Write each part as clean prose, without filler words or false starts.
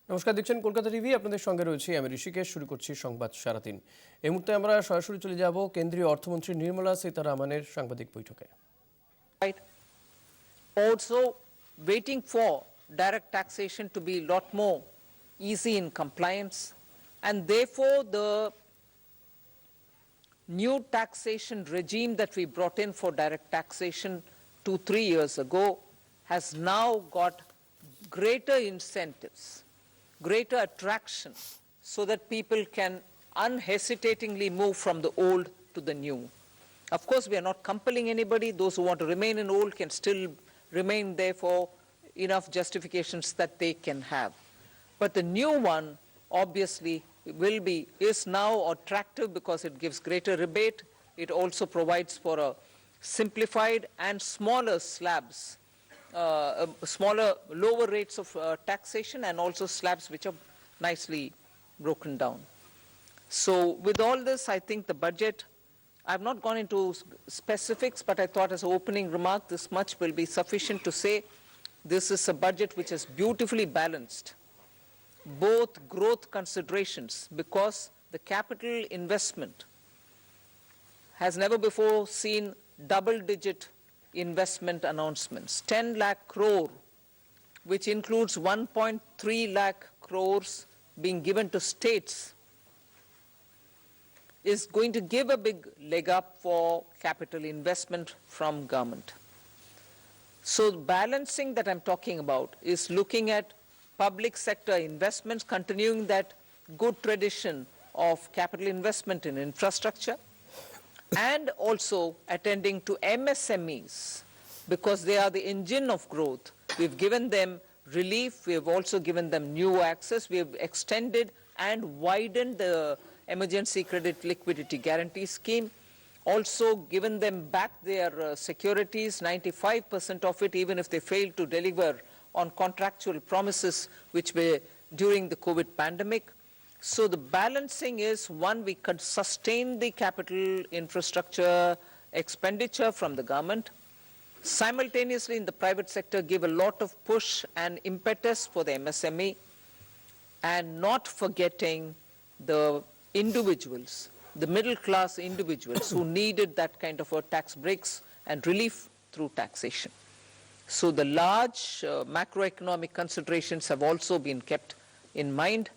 নমস্কার, দেখছেন কলকাতা টিভি। আপনাদের সঙ্গে রয়েছে আমি ঋষিকেশ। শুরু করছি সংবাদ সারাদিন। এই মুহূর্তে আমরা সরাসরি চলে যাব কেন্দ্রীয় অর্থমন্ত্রী নির্মলা সীতারামনের সাংবাদিক বৈঠকে। Also waiting for direct taxation to be a lot more easy in compliance, and therefore the new taxation regime that we brought in for direct taxation 2-3 years ago has now got greater incentives, greater attraction, so that people can unhesitatingly move from the old to the new. Of course, we are not compelling anybody. Those who want to remain in old can still remain there for enough justifications that they can have. But the new one obviously is now attractive because it gives greater rebate. It also provides for a simplified and smaller slabs, lower rates of taxation, and also slabs which are nicely broken down. So with all this, I think the budget, I've not gone into specifics, but I thought as an opening remark, this much will be sufficient to say this is a budget which is beautifully balanced. Both growth considerations, because the capital investment has never before seen double-digit investment announcements. 10 lakh crore, which includes 1.3 lakh crores being given to states, is going to give a big leg up for capital investment from government. So balancing that I'm talking about is looking at public sector investments, continuing that good tradition of capital investment in infrastructure, and also attending to MSMEs, because they are the engine of growth. We've given them relief, we have also given them new access, we have extended and widened the emergency credit liquidity guarantee scheme, also given them back their securities, 95% of it, even if they fail to deliver on contractual promises which were during the COVID pandemic. So the balancing is, one, we could sustain the capital infrastructure expenditure from the government, simultaneously in the private sector give a lot of push and impetus for the MSME, and not forgetting the individuals, the middle class individuals who needed that kind of a tax breaks and relief through taxation. So the large macroeconomic considerations have also been kept in mind.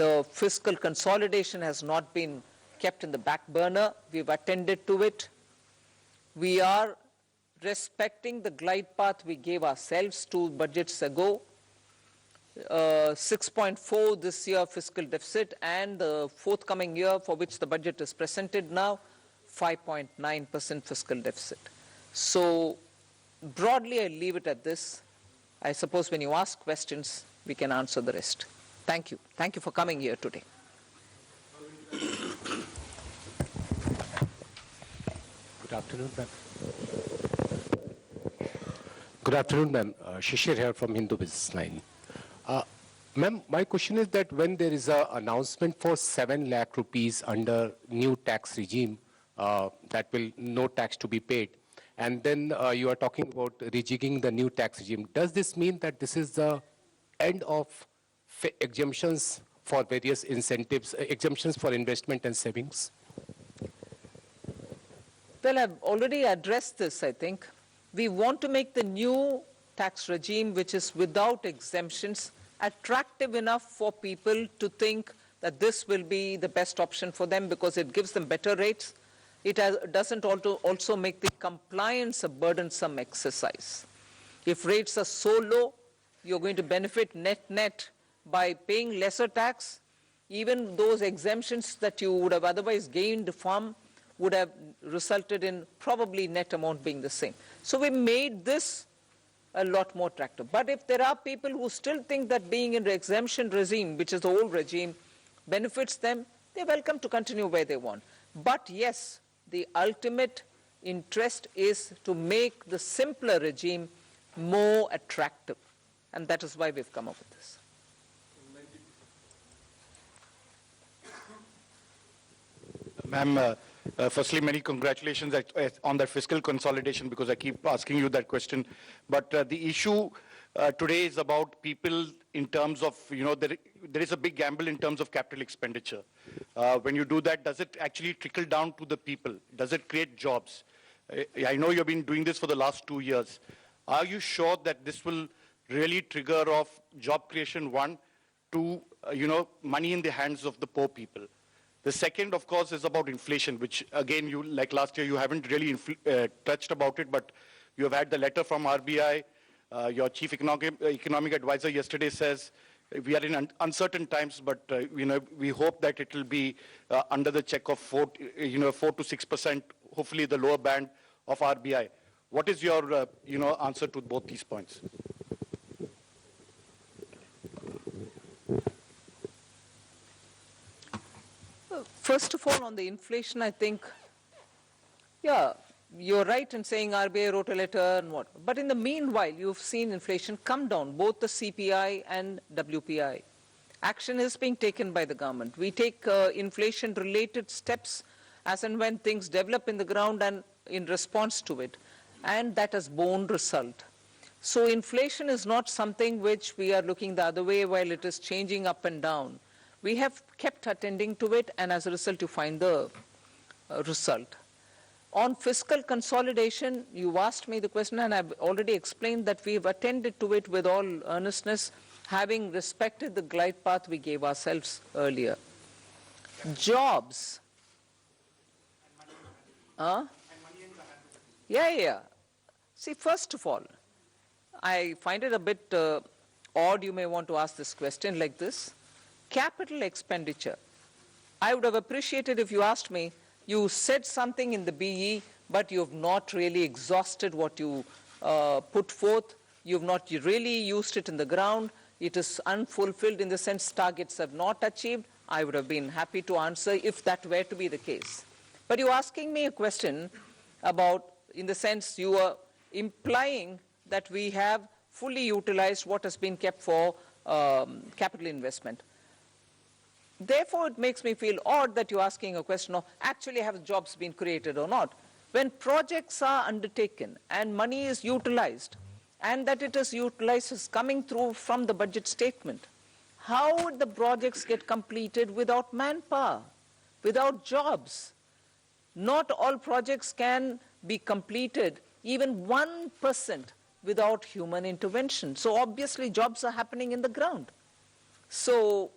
The fiscal consolidation has not been kept in the back burner. We've attended to it. We are respecting the glide path we gave ourselves 2 budgets ago. 6.4 this year fiscal deficit, and the forthcoming year for which the budget is presented now, 5.9% fiscal deficit. So broadly, I leave it at this. I suppose when you ask questions, we can answer the rest. Thank you. Thank you for coming here today. Good afternoon, ma'am. Good afternoon, ma'am. Shishir here from Hindu Business Line. Ma'am, my question is that when there is an announcement for 7 lakh rupees under new tax regime, that will no tax to be paid, and then you are talking about rejigging the new tax regime, does this mean that this is the end of exemptions for various incentives, exemptions for investment and savings? Well, I've already addressed this, I think. We want to make the new tax regime, which is without exemptions, attractive enough for people to think that this will be the best option for them because it gives them better rates. It doesn't also make the compliance a burdensome exercise. If rates are so low, you're going to benefit net by paying lesser tax. Even those exemptions that you would have otherwise gained from would have resulted in probably net amount being the same. So we made this a lot more attractive. But if there are people who still think that being in the exemption regime, which is the old regime, benefits them, they're welcome to continue where they want. But yes, the ultimate interest is to make the simpler regime more attractive. And that is why we've come up with this. Ma'am, firstly, many congratulations on that fiscal consolidation, because I keep asking you that question. But the issue today is about people in terms of, there is a big gamble in terms of capital expenditure. When you do that, does it actually trickle down to the people? Does it create jobs? I know you've been doing this for the last 2 years. Are you sure that this will really trigger off job creation, one, to, money in the hands of the poor people? The second, of course, is about inflation, which again, you like last year, you haven't really touched about it, but you have had the letter from RBI. Your chief economic advisor yesterday says we are in uncertain times, but we hope that it will be under the check of 4 to 6%, hopefully the lower band of RBI. What is your answer to both these points? First of all, on the inflation, I think, yeah, you're right in saying RBI wrote a letter and what. But in the meanwhile, you've seen inflation come down, both the CPI and WPI. Action is being taken by the government. We take inflation-related steps as and when things develop in the ground and in response to it. And that has borne result. So inflation is not something which we are looking the other way while it is changing up and down. We have kept attending to it, and as a result, you find the result. On fiscal consolidation, you asked me the question, and I've already explained that we've attended to it with all earnestness, having respected the glide path we gave ourselves earlier. Jobs. Yeah. See, first of all, I find it a bit odd you may want to ask this question like this. Capital expenditure. I would have appreciated if you asked me, you said something in the BE, but you have not really exhausted what you put forth. You have not really used it in the ground. It is unfulfilled in the sense targets have not achieved. I would have been happy to answer if that were to be the case. But you're asking me a question about, in the sense you are implying that we have fully utilized what has been kept for capital investment. Therefore, it makes me feel odd that you're asking a question of actually have jobs been created or not. When projects are undertaken and money is utilized, and that it is utilized is coming through from the budget statement, how would the projects get completed without manpower, without jobs? Not all projects can be completed, even 1%, without human intervention. So obviously jobs are happening in the ground. So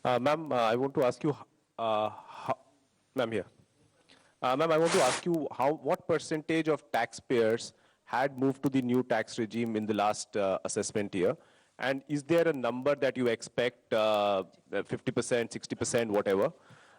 Ma'am, I want to ask you, ma'am here. Ma'am, I want to ask you what percentage of taxpayers had moved to the new tax regime in the last assessment year? And is there a number that you expect, 50%, 60%, whatever?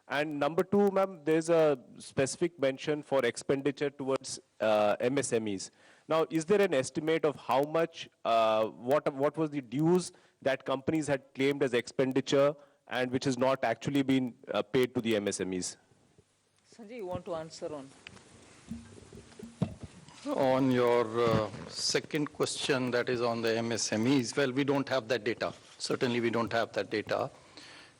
And number two, ma'am, there's a specific mention for expenditure towards MSMEs. Now, is there an estimate of how much, what was the dues that companies had claimed as expenditure and which has not actually been paid to the MSMEs? Sanjay, you want to answer on? On your second question, that is on the MSMEs, well, we don't have that data. Certainly, we don't have that data.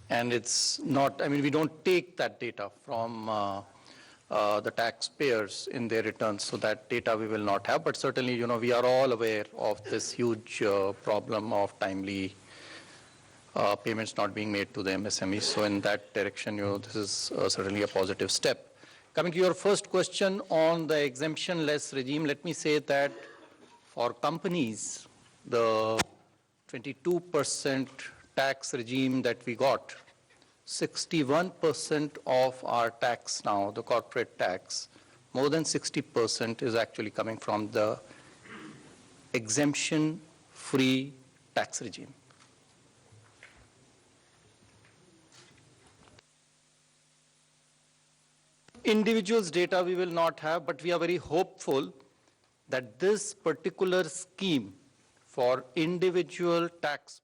And it's not, we don't take that data from the taxpayers in their returns. So that data we will not have. But certainly, we are all aware of this huge problem of timely payments not being made to the MSMEs. So in that direction, this is certainly a positive step. Coming to your first question on the exemption-less regime, let me say that for companies, the 22% tax regime that we got, 61% of our tax now, the corporate tax, more than 60% is actually coming from the exemption-free tax regime. Individuals' data we will not have, but we are very hopeful that this particular scheme for individual tax